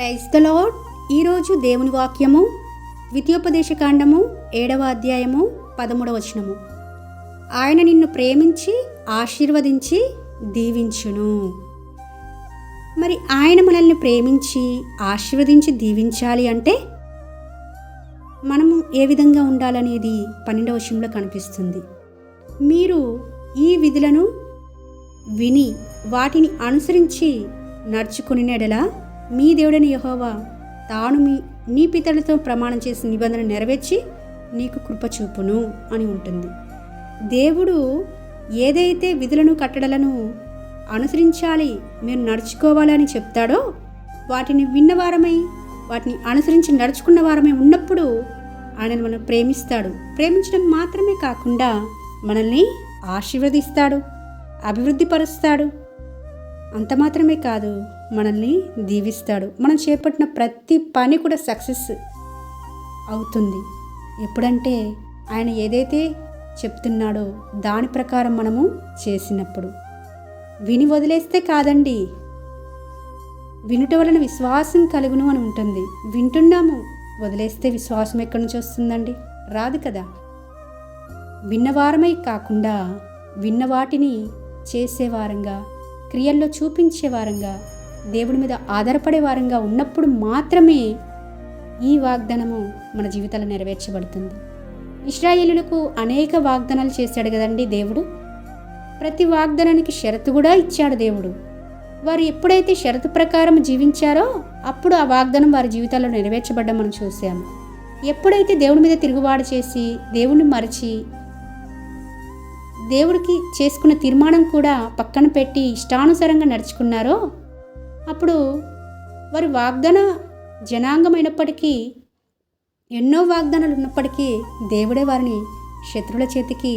Praise the lord. ఈరోజు దేవుని వాక్యము ద్వితీయోపదేశకాండము 7వ అధ్యాయము 13వ వచనము. ఆయన నిన్ను ప్రేమించి ఆశీర్వదించి దీవించును. మరి ఆయన మనల్ని ప్రేమించి ఆశీర్వదించి దీవించాలి అంటే మనము ఏ విధంగా ఉండాలనేది 12వ వచనంలో కనిపిస్తుంది. మీరు ఈ విధులను విని వాటిని అనుసరించి నడుచుకుని ఎడల మీ దేవుడైన యెహోవా తాను నీ పితరులతో ప్రమాణం చేసిన నిబంధన నెరవేర్చి నీకు కృప చూపును అని ఉంటుంది. దేవుడు ఏదైతే విధులను కట్టడలను అనుసరించాలి, మీరు నడుచుకోవాలని చెప్తాడో వాటిని విన్నవారమై వాటిని అనుసరించి నడుచుకున్న వారమై ఉన్నప్పుడు ఆయనను మనం ప్రేమిస్తాడు. ప్రేమించడం మాత్రమే కాకుండా మనల్ని ఆశీర్వదిస్తాడు, అభివృద్ధిపరుస్తాడు. అంత మాత్రమే కాదు, మనల్ని దీవిస్తాడు. మనం చేపట్టిన ప్రతి పని కూడా సక్సెస్ అవుతుంది. ఎప్పుడంటే ఆయన ఏదైతే చెప్తున్నాడో దాని ప్రకారం మనము చేసినప్పుడు. విని వదిలేస్తే కాదండి, వినుట వలన విశ్వాసం కలుగును అని ఉంటుంది. వింటున్నాము, వదిలేస్తే విశ్వాసం ఎక్కడి నుంచి వస్తుందండి? రాదు కదా. విన్నవారమై కాకుండా విన్న వాటిని చేసేవారంగా, క్రియల్లో చూపించే వారంగా, దేవుడి మీద ఆధారపడే వారంగా ఉన్నప్పుడు మాత్రమే ఈ వాగ్దానము మన జీవితాలు నెరవేర్చబడుతుంది. ఇశ్రాయేలులకు అనేక వాగ్దానాలు చేశాడు కదండి దేవుడు. ప్రతి వాగ్దానానికి షరతు కూడా ఇచ్చాడు దేవుడు. వారు ఎప్పుడైతే షరతు ప్రకారం జీవించారో అప్పుడు ఆ వాగ్దానం వారి జీవితాల్లో నెరవేర్చబడ్డం మనం చూసాము. ఎప్పుడైతే దేవుడి మీద తిరుగుబాటు చేసి దేవుణ్ణి మరచి దేవుడికి చేసుకున్న తీర్మానం కూడా పక్కన పెట్టి ఇష్టానుసారంగా నడుచుకున్నారో అప్పుడు వారి వాగ్దాన జనాంగమైనప్పటికీ, ఎన్నో వాగ్దానాలు ఉన్నప్పటికీ దేవుడే వారిని శత్రువుల చేతికి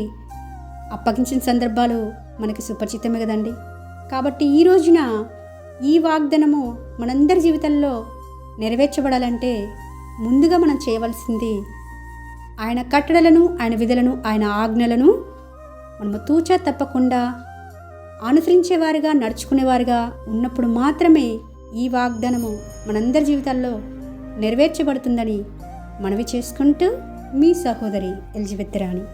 అప్పగించిన సందర్భాలు మనకి సుపరిచితమే కదండి. కాబట్టి ఈ రోజున ఈ వాగ్దానము మనందరి జీవితంలో నెరవేర్చబడాలంటే ముందుగా మనం చేయవలసింది ఆయన కట్టడలను, ఆయన విధులను, ఆయన ఆజ్ఞలను మనము తూచా తప్పకుండా అనుసరించేవారుగా, నడుచుకునేవారుగా ఉన్నప్పుడు మాత్రమే ఈ వాగ్దానము మనందరి జీవితాల్లో నెరవేర్చబడుతుందని మనవి చేసుకుంటూ మీ సహోదరి ఎలిజబెత్ రాణి.